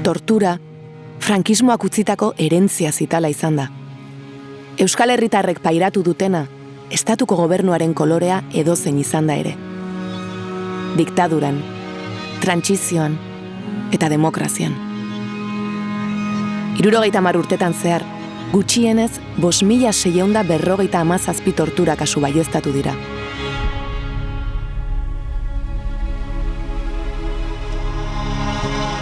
tortura, frankismoak utzitako herentzia zitala izan da. Euskal Herritarrek pairatu dutena, estatuko gobernuaren kolorea edozein izan da ere. Diktaduran, trantsizioan eta demokrazian. 70 urtetan zehar, gutxienez 5.657 tortura kasu baieztatu dira.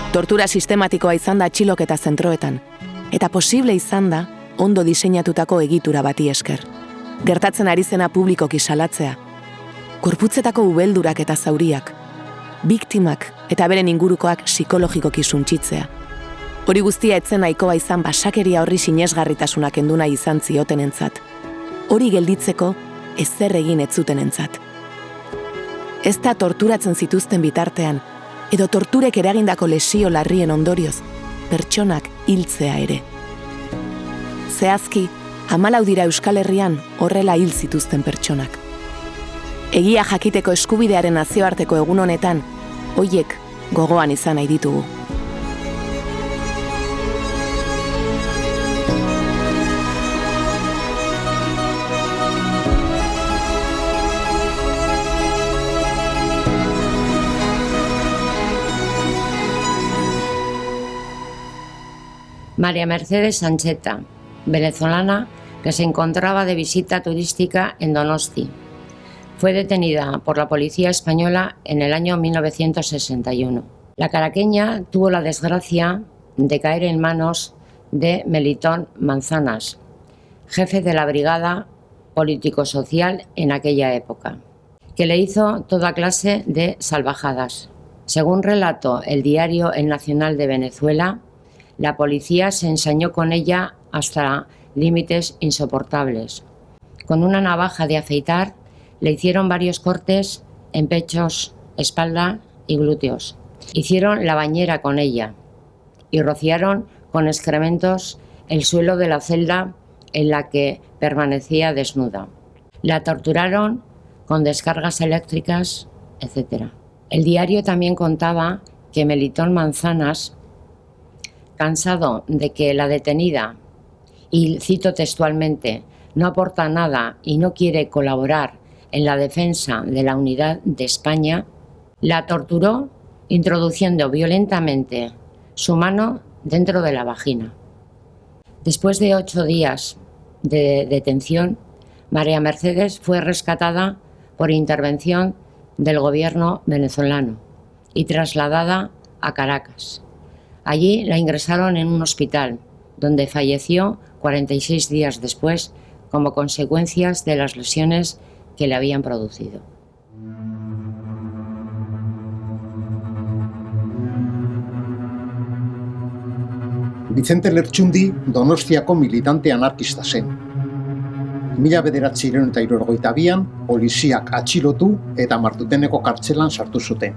Tortura sistematikoa izan da atxiloketa zentroetan, eta posible izan da ondo diseinatutako egitura bati esker. Gertatzen ari zena publikoki salatzea, gorputzetako ubeldurak eta zauriak, biktimak eta beren ingurukoak psikologikoki suntsitzea. Hori guztia etzen nahikoa izan basakeria horri sinesgarritasuna kendu nahi izan ziotenentzat. Hori gelditzeko ezer egin ez zutenentzat. Ez da torturatzen zituzten bitartean, edo torturek eragindako lesio larrien ondorioz, pertsonak hiltzea ere. Zehazki, 14 dira Euskal Herrian horrela hil zituzten pertsonak. Egia jakiteko eskubidearen nazioarteko egun honetan, hoiek gogoan izan nahi ditugu. María Mercedes Sancheta, venezolana que se encontraba de visita turística en Donosti. Fue detenida por la policía española en el año 1961. La caraqueña tuvo la desgracia de caer en manos de Melitón Manzanas, jefe de la brigada político-social en aquella época, que le hizo toda clase de salvajadas. Según relató el diario El Nacional de Venezuela, la policía se ensañó con ella hasta límites insoportables. Con una navaja de afeitar le hicieron varios cortes en pechos, espalda y glúteos. Hicieron la bañera con ella y rociaron con excrementos el suelo de la celda en la que permanecía desnuda. La torturaron con descargas eléctricas, etc. El diario también contaba que Melitón Manzanas, cansado de que la detenida, y cito textualmente, no aporta nada y no quiere colaborar en la defensa de la unidad de España, la torturó introduciendo violentamente su mano dentro de la vagina. Después de 8 días de detención, María Mercedes fue rescatada por intervención del gobierno venezolano y trasladada a Caracas. Allí la ingresaron en un hospital, donde falleció 46 días después como consecuencias de las lesiones que le habían producido. Vicente Lertxundi Donostiako militante anarkista zen. 1972an poliziak atxilotu eta Martuteneko kartzelan sartu zuten.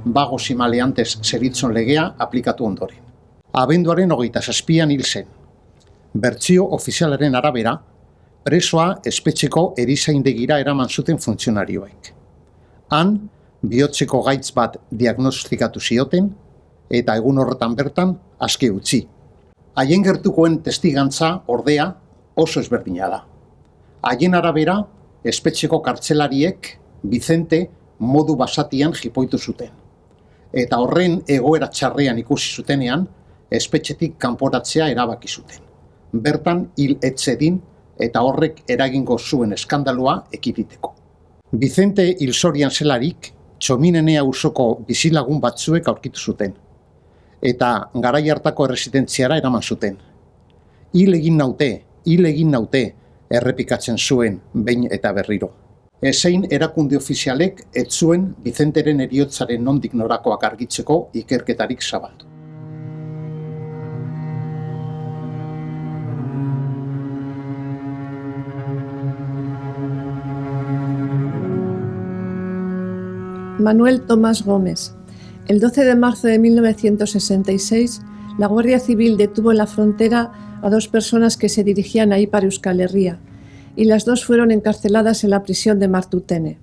Vagos y maleantes zeritzon legea aplikatu ondoren. Abenduaren 27an hil zen. Bertsio ofizialaren arabera, presoa espetxeko erizaindegira eraman zuten funtzionarioek. Han, bihotzeko gaitz bat diagnostikatu zioten, eta egun horretan bertan aske utzi. Haien gertukoen testigantza, ordea, oso ezberdina da. Haien arabera, espetxeko kartzelariek Vicente modu basatian jipoitu zuten. Eta horren egoera txarrean ikusi zutenean, espetxetik kanporatzea erabaki zuten. Bertan hil etzedin eta horrek eragingo zuen eskandalua ekiditeko. Vicente hilzorian zelarik, Txominene auzoko bizilagun batzuek aurkitu zuten, eta garai hartako erresidentziara eraman zuten. Hil egin naute, errepikatzen zuen behin eta berriro. Ezein erakunde ofizialek ez zuen Vicenteren heriotzaren nondik norakoak argitzeko ikerketarik zabaldu. Manuel Tomás Gómez. El 12 de marzo de 1966, la Guardia Civil detuvo en la frontera a 2 personas que se dirigían ahí para Euskal Herria, y las 2 fueron encarceladas en la prisión de Martutene.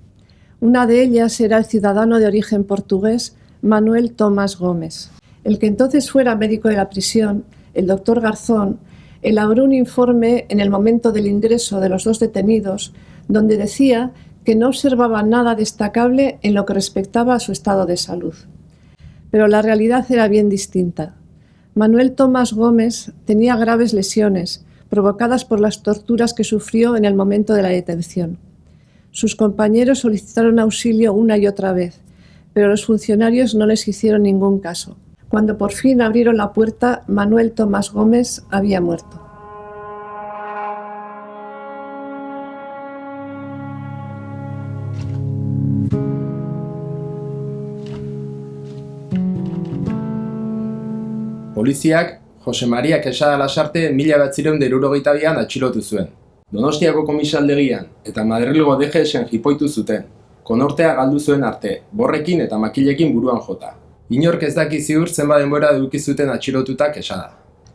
Una de ellas era el ciudadano de origen portugués Manuel Tomás Gómez. El que entonces fuera médico de la prisión, el doctor Garzón, elaboró un informe en el momento del ingreso de los dos detenidos, donde decía que no observaba nada destacable en lo que respectaba a su estado de salud. Pero la realidad era bien distinta. Manuel Tomás Gómez tenía graves lesiones provocadas por las torturas que sufrió en el momento de la detención. Sus compañeros solicitaron auxilio una y otra vez, pero los funcionarios no les hicieron ningún caso. Cuando por fin abrieron la puerta, Manuel Tomás Gómez había muerto. Poliziak Jose Maria Quesada Lasarte 1972an atxilotu zuen. Donostiako komisaldegian eta Madrilgo DGS-en jipoitu zuten, konortea galdu zuen arte, borrekin eta makilekin buruan jota. Inork ez daki ziur zenbat denbora eduki zuten atxilotuta Quesada.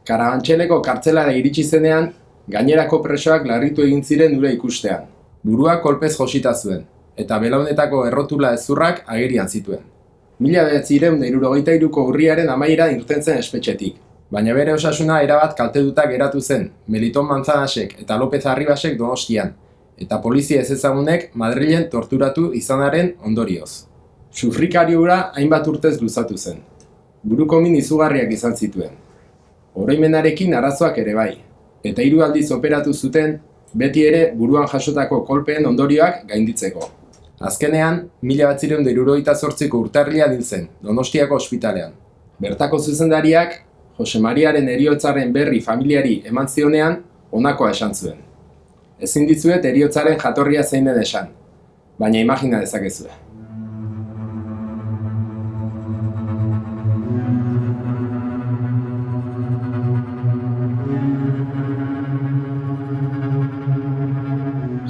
Karabantxeleko kartzelara iritsi zenean, gainerako presoak larritu egin ziren ura ikustean. Burua kolpez josita zuen, eta belaunetako errotula hezurrak agerian zituen. 1973ko urriaren amaieran irten zen espetxetik, baina bere osasuna erabat kalteduta geratu zen Meliton Manzanasek eta López Arribasek Donostian, eta polizia ezezagunek Madrilen torturatu izanaren ondorioz. Sufrikari hura hainbat urtez luzatu zen. Buruko min izugarriak izan zituen. Oroimenarekin arazoak ere bai, eta 3 aldiz operatu zuten, beti ere buruan jasotako kolpeen ondorioak gainditzeko. Azkenean, 1978ko urtarrilean hil zen, Donostiako ospitalean. Bertako zuzendariak, Jose Mariaren heriotzaren berri familiari eman zionean, honakoa esan zuen. Ezin dizuet heriotzaren jatorria zein den esan, baina imagina dezakezue.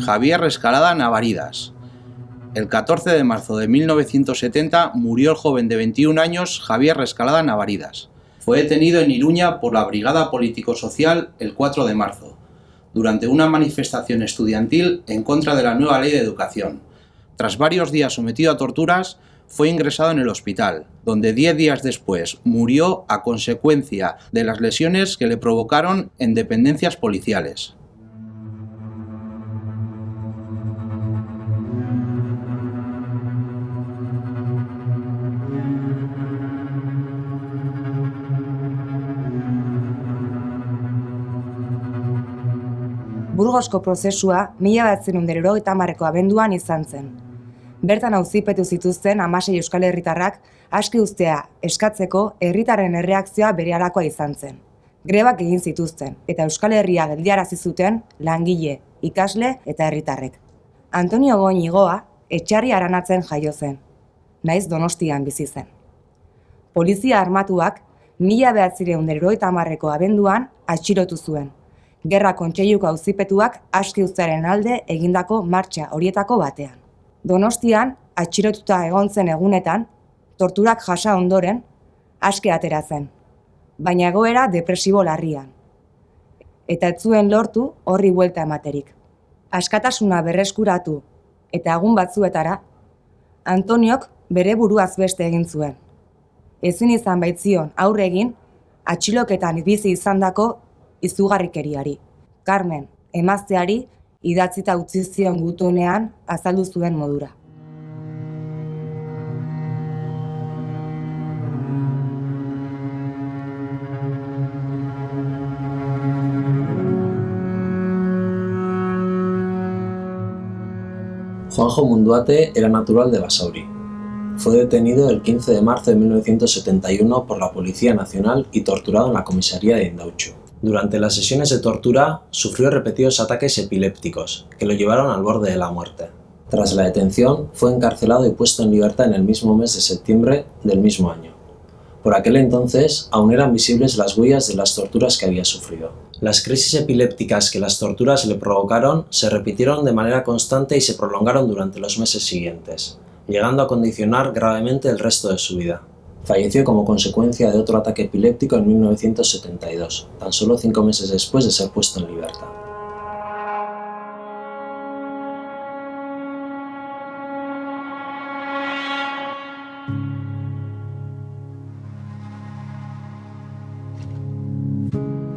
Javier Escalada Navaridas. El 14 de marzo de 1970 murió el joven de 21 años Javier Escalada Navaridas. Fue detenido en Iruña por la Brigada Político-Social el 4 de marzo, durante una manifestación estudiantil en contra de la nueva ley de educación. Tras varios días sometido a torturas, fue ingresado en el hospital, donde 10 días después murió a consecuencia de las lesiones que le provocaron en dependencias policiales. Burgosko prozesua 1970ko abenduan izan zen. Bertan auzipetu zituzten 16 euskal herritarrak aske uztea eskatzeko herritarren erreakzioa berehalakoa izan zen. Grebak egin zituzten eta Euskal Herria geldiarazi zuten langile, ikasle eta herritarrek. Antonio Goñigoa Etxarri Aranatzen jaio zen, naiz Donostian bizi zen. Polizia armatuak 1970ko abenduan atxilotu zuen. Gerra Kontseiluko auzipetuak aske uztearen alde egindako martxa horietako batean. Donostian atxilotuta egon zen egunetan, torturak jasa ondoren, aske atera zen, baina egoera depresibo larrian. Eta ez zuen lortu horri buelta ematerik. Askatasuna berreskuratu eta egun batzuetara, Antoniok bere buruaz beste egin zuen. Ezin izan baitzion aurre egin atxiloketan bizi izandako izugarrikeriari. Carmen, emazteari, idatzita utzi zion gutunean azaldu zuen modura. Juanjo Munduate era natural de Basauri. Fue detenido el 15 de marzo de 1971 por la Policía Nacional y torturado en la comisaría de Indautxu. Durante las sesiones de tortura, sufrió repetidos ataques epilépticos que lo llevaron al borde de la muerte. Tras la detención, fue encarcelado y puesto en libertad en el mismo mes de septiembre del mismo año. Por aquel entonces, aún eran visibles las huellas de las torturas que había sufrido. Las crisis epilépticas que las torturas le provocaron se repitieron de manera constante y se prolongaron durante los meses siguientes, llegando a condicionar gravemente el resto de su vida. Falleció como consecuencia de otro ataque epiléptico en 1972, tan solo 5 meses después de ser puesto en libertad.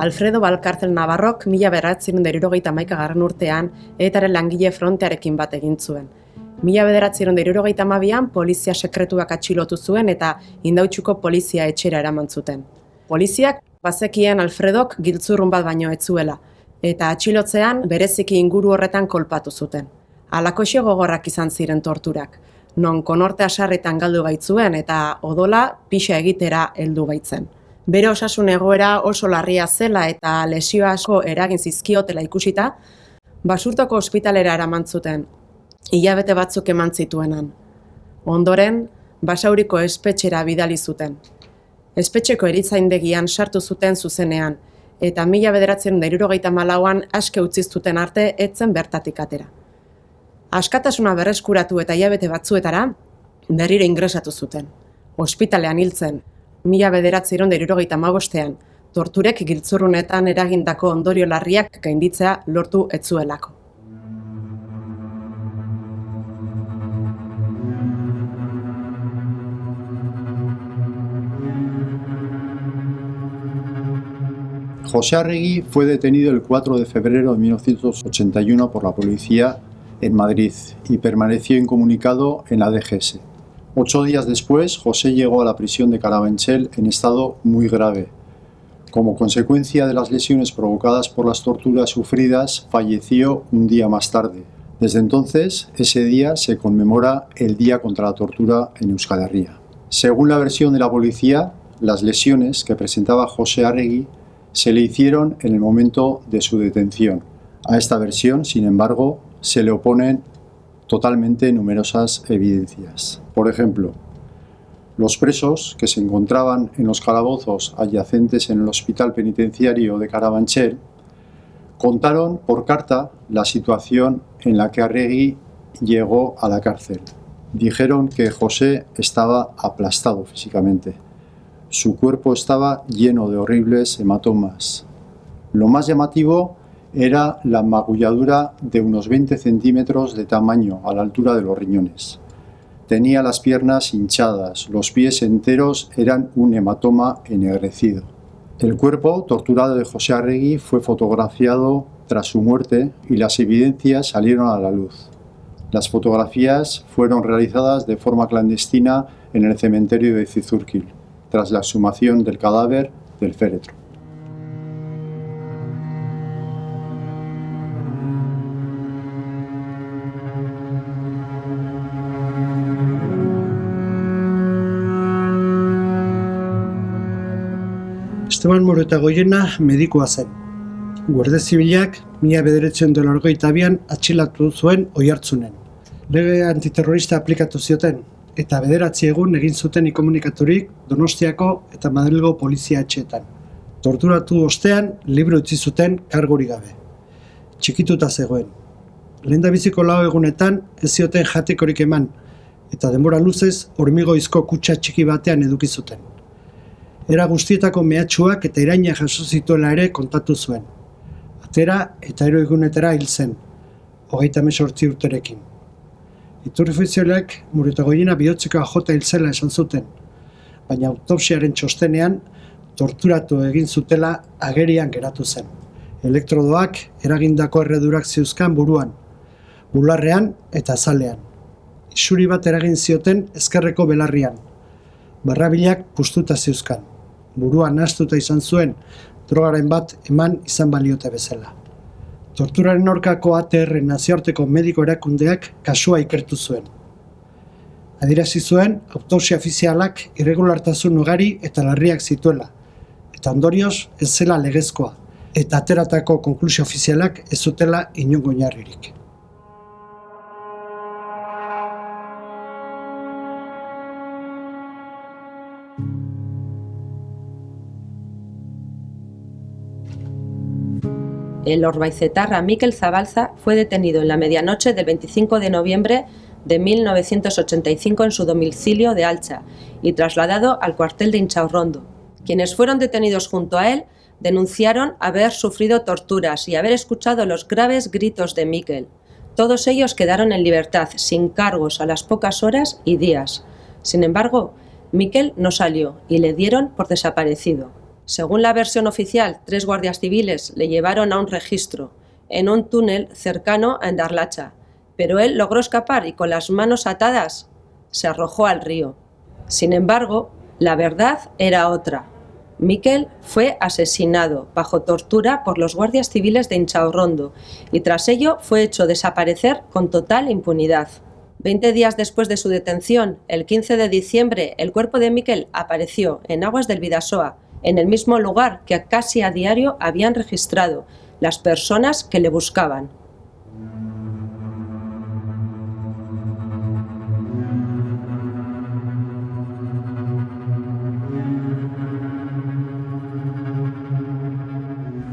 Alfredo Valcárcel Navarrok 1971 urtean ETAren langile frontearekin bat egin zuen. 1972an polizia sekretuak atxilotu zuen eta Indautxuko polizia etxera eraman zuten. Poliziak bazekien Alfredok giltzurrun bat baino ez zuela, eta atxilotzean bereziki inguru horretan kolpatu zuten. Halakoxe gogorrak izan ziren torturak, non konortea sarritan galdu baitzuen eta odola pixa egitera heldu baitzen. Bere osasun egoera oso larria zela eta lesio asko eragin zizkiotela ikusita, Basurtoko ospitalera eraman zuten, hilabete batzuk eman zituenan. Ondoren, Basauriko espetxera bidali zuten. Espetxeko eritzaindegian sartu zuten zuzenean, eta 1974an aske utzi zuten arte etzen bertatik atera. Askatasuna berreskuratu eta hilabete batzuetara, berriro ingresatu zuten. Ospitalean hiltzen, 1975ean, torturek giltzurrunetan eragindako ondorio larriak gainditzea lortu ez zuelako. José Arregui fue detenido el 4 de febrero de 1981 por la policía en Madrid y permaneció incomunicado en la DGS. 8 días después, José llegó a la prisión de Carabanchel en estado muy grave. Como consecuencia de las lesiones provocadas por las torturas sufridas, falleció un día más tarde. Desde entonces, ese día se conmemora el Día contra la Tortura en Euskal Herria. Según la versión de la policía, las lesiones que presentaba José Arregui se le hicieron en el momento de su detención. A esta versión, sin embargo, se le oponen totalmente numerosas evidencias. Por ejemplo, los presos que se encontraban en los calabozos adyacentes en el hospital penitenciario de Carabanchel contaron por carta la situación en la que Arregui llegó a la cárcel. Dijeron que José estaba aplastado físicamente. Su cuerpo estaba lleno de horribles hematomas. Lo más llamativo era la magulladura de unos 20 centímetros de tamaño a la altura de los riñones. Tenía las piernas hinchadas, los pies enteros eran un hematoma ennegrecido. El cuerpo torturado de José Arregui fue fotografiado tras su muerte y las evidencias salieron a la luz. Las fotografías fueron realizadas de forma clandestina en el cementerio de Zizurkil, tras la exhumación del cadáver del féretro. Esteban Muretagoiena medikua zen. Guardia Zibilak 1982an atxilatu zuen Oiartzunen. Lege antiterrorista aplikatu zioten, eta 9 egun egin zuten inkomunikaturik Donostiako eta Madrilgo polizia etxeetan. Torturatu ostean, libre utzi zuten kargurik gabe. Txikituta zegoen. Lehendabiziko 4 egunetan ez zioten jatekorik eman, eta denbora luzez hormigoizko kutxa txiki batean eduki zuten. Era guztietako mehatxuak eta iraina jaso zituela ere kontatu zuen. Atera eta 3 egunetara hil zen, 38 urterekin. Iturri ofizialak Muretagoiena bihotzeko jota hil zela esan zuten, baina autopsiaren txostenean torturatu egin zutela agerian geratu zen. Elektrodoak eragindako erredurak zeuzkan buruan, bularrean eta azalean. Isuri bat eragin zioten ezkerreko belarrian. Barrabilak puztuta zeuzkan. Buruan nahastuta izan zuen, drogaren bat eman izan baliote bezala. Torturaren aurkako ATR nazioarteko mediko erakundeak kasua ikertu zuen. Adierazi zuen, autopsia ofizialak irregulartasun ugari eta larriak zituela, eta ondorioz ez zela legezkoa, eta ateratako konklusio ofizialak ez zutela inongo oinarririk. El orbaicetarra Mikel Zabalza fue detenido en la medianoche del 25 de noviembre de 1985 en su domicilio de Altza y trasladado al cuartel de Intxaurrondo. Quienes fueron detenidos junto a él denunciaron haber sufrido torturas y haber escuchado los graves gritos de Mikel. Todos ellos quedaron en libertad, sin cargos a las pocas horas y días. Sin embargo, Mikel no salió y le dieron por desaparecido. Según la versión oficial, 3 guardias civiles le llevaron a un registro, en un túnel cercano a Endarlacha, pero él logró escapar y con las manos atadas se arrojó al río. Sin embargo, la verdad era otra. Mikel fue asesinado bajo tortura por los guardias civiles de Inchaurrondo y tras ello fue hecho desaparecer con total impunidad. 20 días después de su detención, el 15 de diciembre, el cuerpo de Mikel apareció en aguas del Bidasoa, en el mismo lugar que casi a diario habían registrado las personas que le buscaban.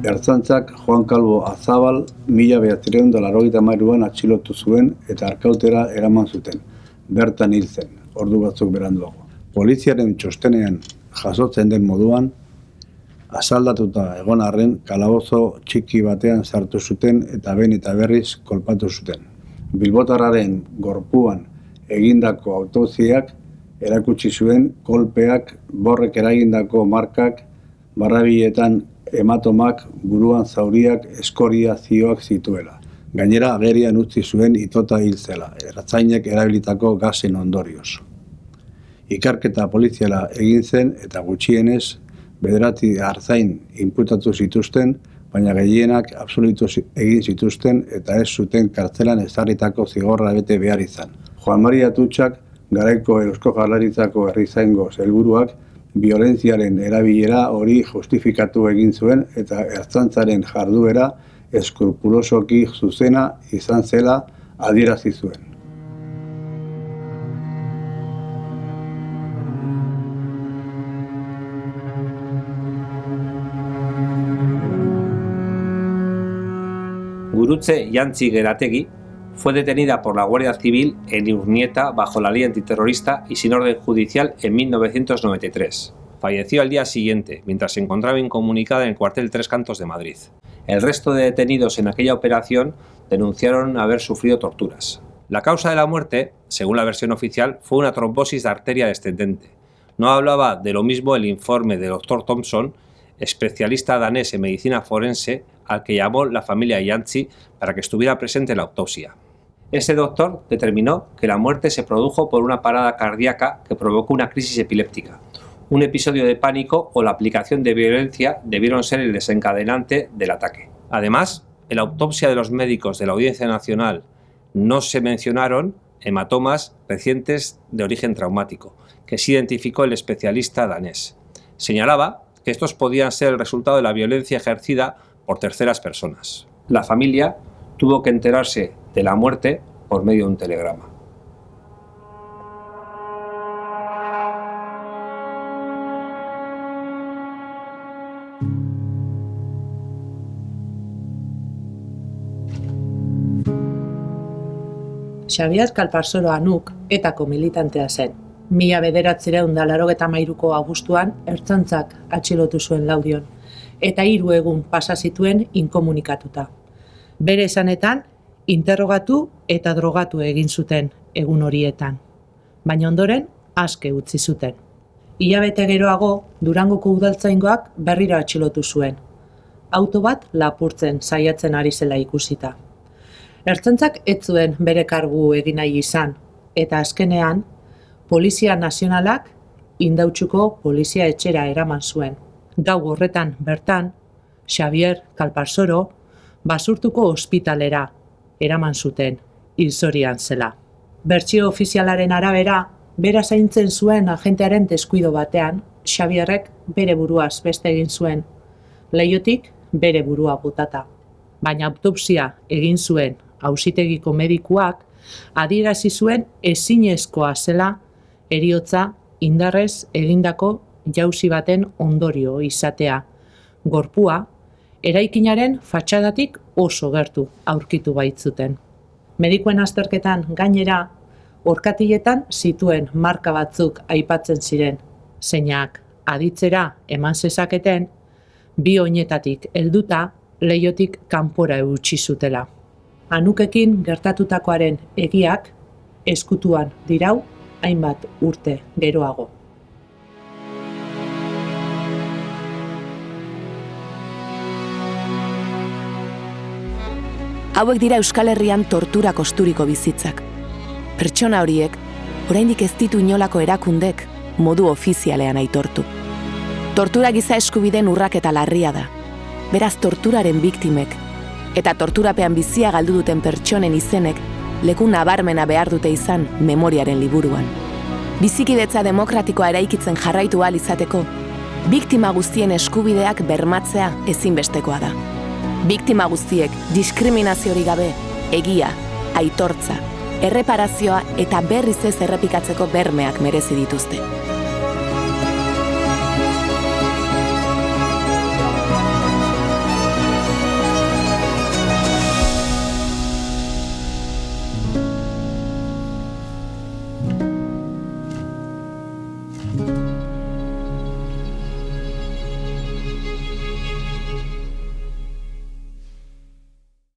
Ertzaintzak Juan Calvo Azabal 1983an atxilotu zuen eta arkautera eraman zuten. Bertan hil zen, ordu batzuk beranduago. Poliziaren txostenean jasotzen den moduan, asaldatuta egon arren kalabozo txiki batean sartu zuten eta behin eta berriz kolpatu zuten. Bilbotarraren gorpuan egindako autopsiak erakutsi zuen kolpeak, borrek eragindako markak, barrabiletan hematomak, buruan zauriak, eskoriazioak zituela. Gainera agerian utzi zuen itota hil zela, ertzainek erabilitako gasen ondorioz. Ikerketa poliziala egin zen eta gutxienez 9 artzain inputatu zituzten, baina gehienak absolutu egin zituzten eta ez zuten kartzelan ezarritako zigorra bete behar izan. Juan Maria Tutxak, garaiko Eusko Jaurlaritzako herrizaingo sailburuak, biolentziaren erabilera hori justifikatu egin zuen eta ertzaintzaren jarduera eskrupulosoki zuzena izan zela adierazi zuen. Gurutze Jantzi Gerategi fue detenida por la Guardia Civil en Urnieta bajo la ley antiterrorista y sin orden judicial en 1993. Falleció al día siguiente, mientras se encontraba incomunicada en el cuartel Tres Cantos de Madrid. El resto de detenidos en aquella operación denunciaron haber sufrido torturas. La causa de la muerte, según la versión oficial, fue una trombosis de arteria descendente. No hablaba de lo mismo el informe del Dr. Thompson, especialista danés en medicina forense, al que llamó la familia Jantzi para que estuviera presente en la autopsia. Ese doctor determinó que la muerte se produjo por una parada cardíaca que provocó una crisis epiléptica. Un episodio de pánico o la aplicación de violencia debieron ser el desencadenante del ataque. Además, en la autopsia de los médicos de la Audiencia Nacional no se mencionaron hematomas recientes de origen traumático, que sí identificó el especialista danés. Señalaba que estos podían ser el resultado de la violencia ejercida por terceras personas. La familia tuvo que enterarse de la muerte por medio de un telegrama. Xabier Kalparsoro Anuk etako militantea zen. 1983ko abuztuan ertzaintzak atxilotu zuen Laudion, eta 3 egun pasa zituen inkomunikatuta. Bere esanetan, interrogatu eta drogatu egin zuten egun horietan, baina ondoren aske utzi zuten. Hilabete geroago, Durangoko udaltzaingoak berriro atxilotu zuen. Auto bat lapurtzen saiatzen ari zela ikusita. Ertzaintzak ez zuen bere kargu egin nahi izan, eta azkenean, Polizia Nazionalak Indautxuko polizia etxera eraman zuen. Gau horretan bertan, Xabier Kalparsoro Basurtuko ospitalera eraman zuten, hilzorian zela. Bertsio ofizialaren arabera, bera zaintzen zuen agentearen deskuido batean, Xabierrek bere buruaz beste egin zuen, leihotik bere burua botata. Baina autopsia egin zuen auzitegiko medikuak adierazi zuen ezinezkoa zela heriotza indarrez egindako jauzi baten ondorio izatea. Gorpua, eraikinaren fatxadatik oso gertu aurkitu baitzuten. Medikuen azterketan gainera, orkatiletan zituen marka batzuk aipatzen ziren, zeinak aditzera eman zezaketen, 2 oinetatik helduta leihotik kanpora eutsi zutela. Anukekin gertatutakoaren egiak ezkutuan dirau hainbat urte geroago. Hauek dira Euskal Herrian tortura kosturiko bizitzak. Pertsona horiek, oraindik ez ditu inolako erakundek modu ofizialean aitortu. Tortura giza eskubideen urraketa larria da. Beraz, torturaren biktimek eta torturapean bizia galdu duten pertsonen izenek leku nabarmena behar dute izan memoriaren liburuan. Bizikidetza demokratikoa eraikitzen jarraitu ahal izateko, biktima guztien eskubideak bermatzea ezinbestekoa da. Biktima guztiek diskriminaziorik gabe, egia, aitortza, erreparazioa eta berriz ez errepikatzeko bermeak merezi dituzte.